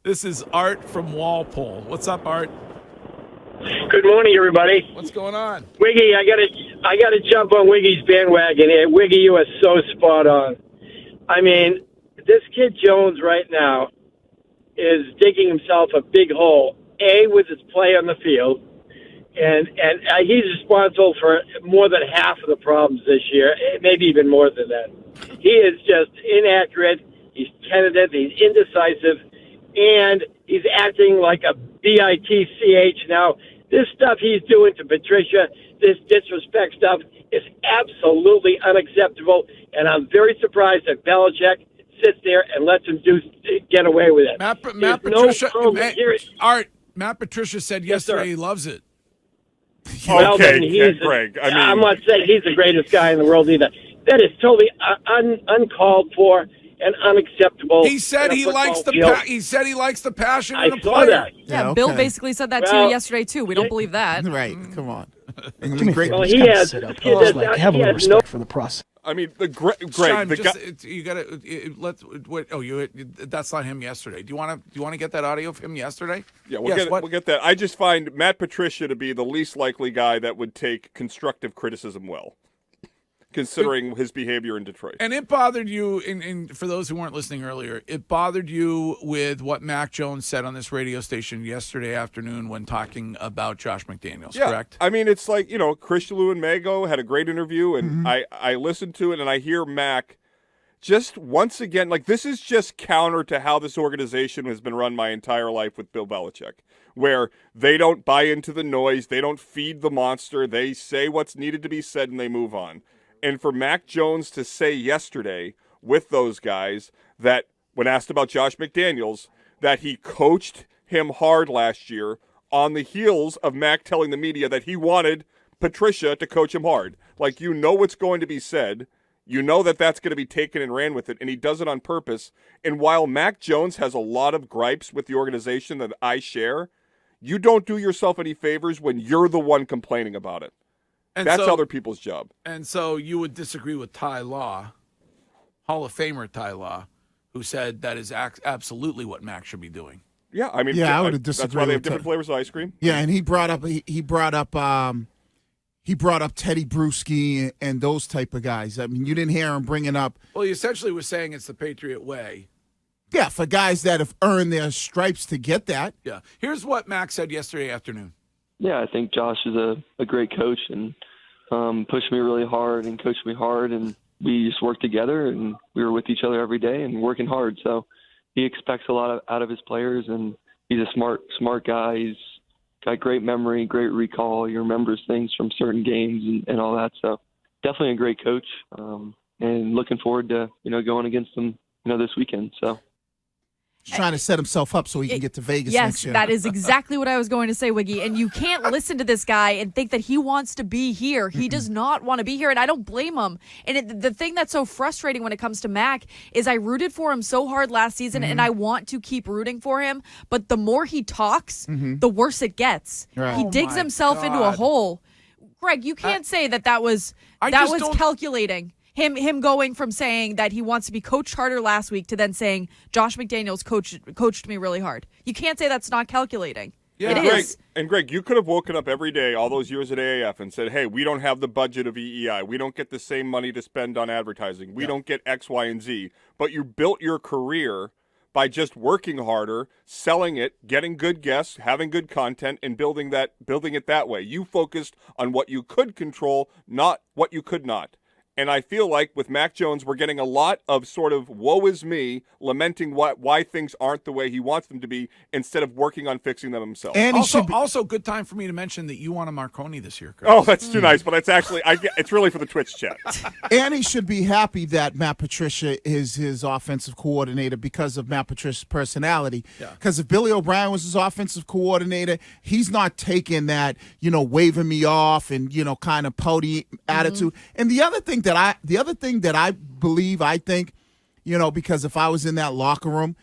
This is Art from Walpole. What's up, Art? Good morning, everybody. What's going on? Wiggy, I gotta jump on Wiggy's bandwagon here. Wiggy, you are so spot on. I mean, this kid Jones right now is digging himself a big hole. With his play on the field, and he's responsible for more than half of the problems this year, maybe even more than that. He is just inaccurate. He's tentative. He's indecisive, and he's acting like a bitch. Now, this stuff he's doing to Patricia, this disrespect stuff, is absolutely unacceptable, and I'm very surprised that Belichick sits there and lets him get away with it. Matt Patricia, Matt Patricia said yesterday he loves it. Well, okay, Greg. I mean, I'm not saying he's the greatest guy in the world either. That is totally uncalled for and unacceptable. He said he likes the he said he likes the passion of the I saw player. that. Yeah, okay. Bill basically said that to you yesterday too. We don't believe that. Right, come on. Great. Well, he has. Have a little respect for the process. I mean, Greg, Sean, the guy. you got to let's. That's not him yesterday. Do you want to get that audio of him yesterday? Yeah, we'll get that. I just find Matt Patricia to be the least likely guy that would take constructive criticism well, considering his behavior in Detroit. And it bothered you, and for those who weren't listening earlier, it bothered you with what Mac Jones said on this radio station yesterday afternoon when talking about Josh McDaniels, correct? I mean, it's like, Christian Lou and Mago had a great interview, and I listened to it, and I hear Mac just once again, like, this is just counter to how this organization has been run my entire life with Bill Belichick, where they don't buy into the noise, they don't feed the monster, they say what's needed to be said, and they move on. And for Mac Jones to say yesterday with those guys that, when asked about Josh McDaniels, that he coached him hard last year on the heels of Mac telling the media that he wanted Patricia to coach him hard. Like, what's going to be said. You know that that's going to be taken and ran with it, and he does it on purpose. And while Mac Jones has a lot of gripes with the organization that I share, you don't do yourself any favors when you're the one complaining about it. And that's other people's job. And so you would disagree with Ty Law, Hall of Famer Ty Law, who said that is absolutely what Mac should be doing. Yeah, I mean, I would have disagreed. That's why they have different flavors of ice cream. Yeah, and he brought up Teddy Bruschi and those type of guys. I mean, you didn't hear him bringing up. Well, he essentially was saying it's the Patriot way. Yeah, for guys that have earned their stripes to get that. Yeah. Here's what Mac said yesterday afternoon. Yeah, I think Josh is a great coach and pushed me really hard and coached me hard, and we just worked together, and we were with each other every day and working hard. So he expects a lot out of his players, and he's a smart guy. He's got great memory, great recall. He remembers things from certain games and all that. So definitely a great coach, and looking forward to going against him this weekend. So. He's trying to set himself up so he can get to Vegas next year. Yes, that is exactly what I was going to say, Wiggy. And you can't listen to this guy and think that he wants to be here. He does not want to be here, and I don't blame him. And the thing that's so frustrating when it comes to Mac is I rooted for him so hard last season, and I want to keep rooting for him. But the more he talks, the worse it gets. Right. He digs himself into a hole. Greg, you can't say that was calculating. Him going from saying that he wants to be coached harder last week to then saying Josh McDaniels coached me really hard. You can't say that's not calculating. Yeah. It is. Greg, you could have woken up every day all those years at AAF and said, hey, we don't have the budget of EEI. We don't get the same money to spend on advertising. We don't get X, Y, and Z. But you built your career by just working harder, selling it, getting good guests, having good content, and building it that way. You focused on what you could control, not what you could not. And I feel like with Mac Jones, we're getting a lot of sort of woe is me, lamenting why things aren't the way he wants them to be, instead of working on fixing them himself. And also good time for me to mention that you want a Marconi this year, Chris. Oh, that's too nice, but it's actually it's really for the Twitch chat. And he should be happy that Matt Patricia is his offensive coordinator because of Matt Patricia's personality. Because if Billy O'Brien was his offensive coordinator, he's not taking that, waving me off and, kind of pouty attitude. And the other thing that I believe, I think, because if I was in that locker room,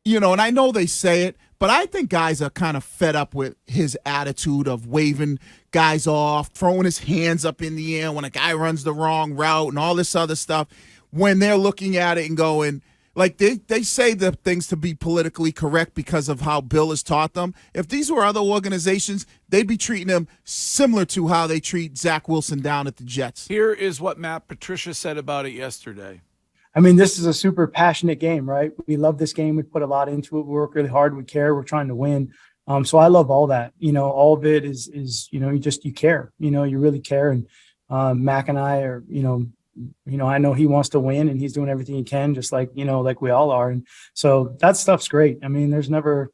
and I know they say it, but I think guys are kind of fed up with his attitude of waving guys off, throwing his hands up in the air when a guy runs the wrong route and all this other stuff, when they're looking at it and going, like they say the things to be politically correct because of how Bill has taught them. If these were other organizations, they'd be treating them similar to how they treat Zach Wilson down at the Jets. Here is what Matt Patricia said about it yesterday. I mean, this is a super passionate game, right? We love this game. We put a lot into it. We work really hard. We care. We're trying to win. So I love all that. All of it is you care. You really care. And Mac and I are, I know he wants to win and he's doing everything he can, just like we all are. And so that stuff's great. I mean, there's never,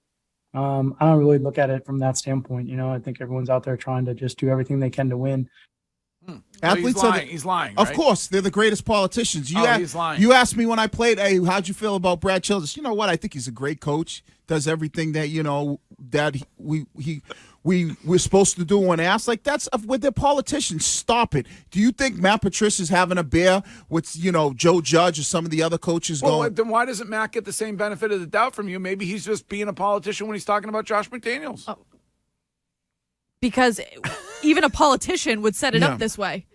I don't really look at it from that standpoint. I think everyone's out there trying to just do everything they can to win. Athletes he's lying. Of right? course, they're the greatest politicians. He's lying. You asked me when I played, hey, how'd you feel about Brad Childress? You know what? I think he's a great coach. Does everything that that we're supposed to do when asked. Like, that's with the politicians. Stop it. Do you think Matt Patricia's having a beer with Joe Judge or some of the other coaches going? Then why doesn't Matt get the same benefit of the doubt from you? Maybe he's just being a politician when he's talking about Josh McDaniels. Oh. Because even a politician would set it up this way.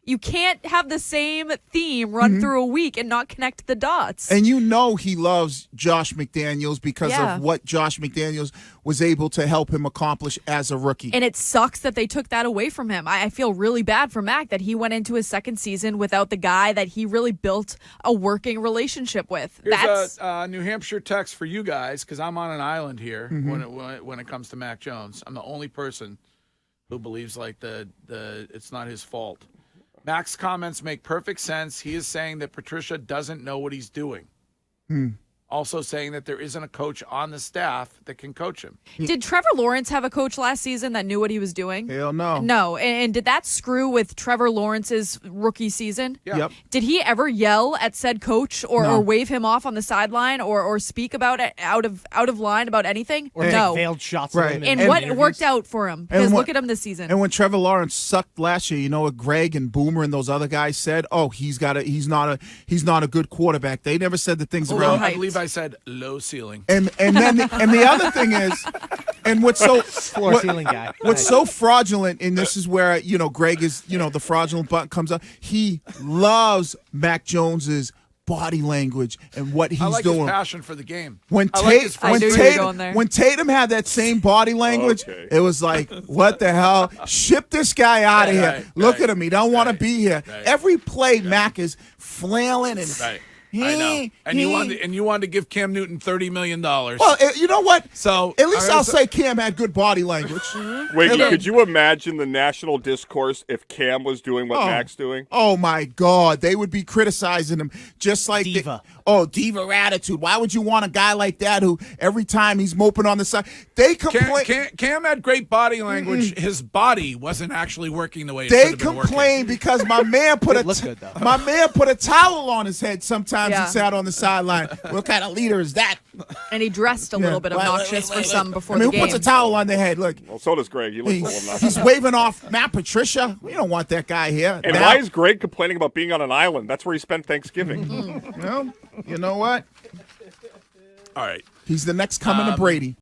You can't have the same theme run through a week and not connect the dots. And he loves Josh McDaniels because of what Josh McDaniels was able to help him accomplish as a rookie. And it sucks that they took that away from him. I feel really bad for Mac that he went into his second season without the guy that he really built a working relationship with. Here's a New Hampshire text for you guys, because I'm on an island here when it comes to Mac Jones. I'm the only person who believes it's not his fault. Mac's comments make perfect sense. He is saying that Patricia doesn't know what he's doing. Also saying that there isn't a coach on the staff that can coach him. Did Trevor Lawrence have a coach last season that knew what he was doing? Hell no. No. And did that screw with Trevor Lawrence's rookie season? Yeah. Yep. Did he ever yell at said coach or wave him off on the sideline or speak about it out of line about anything? Or no. take veiled shots Right. at him And what interviews. worked out for him? Because look at him this season. And when Trevor Lawrence sucked last year, you know what Greg and Boomer and those other guys said? Oh, he's not a good quarterback. They never said the things around. I believe I said low ceiling. And then the other thing is, and what's so Floor ceiling guy. What's so fraudulent, and this is where Greg is, the fraudulent button comes up. He loves Mac Jones's body language and what he's I like doing. his passion for the game. When I knew you were going there. when Tatum had that same body language, it was like, what the hell? Ship this guy out of here. Look at him. He don't want to be here. Right. Every play, Mac is flailing and. Right. I know. And you wanted to give Cam Newton $30 million. Well, you know what? So at least I'll say Cam had good body language. Wiggy, could you imagine the national discourse if Cam was doing what Mac's doing? Oh my God, they would be criticizing him just like Diva. Diva attitude. Why would you want a guy like that who every time he's moping on the side? They complain. Cam had great body language. His body wasn't actually working the way it should They have been complain because my man put good, though. my man put a towel on his head. Sometimes Yeah. he sat on the sideline. What kind of leader is that? And he dressed a little bit obnoxious for some before the who game. puts a towel on their head? Look, Well, so does Greg. He looks a little he's obnoxious. waving off Matt Patricia. We don't want that guy here. And why is Greg complaining about being on an island? That's where he spent Thanksgiving. You know what? All right. He's the next coming to Brady.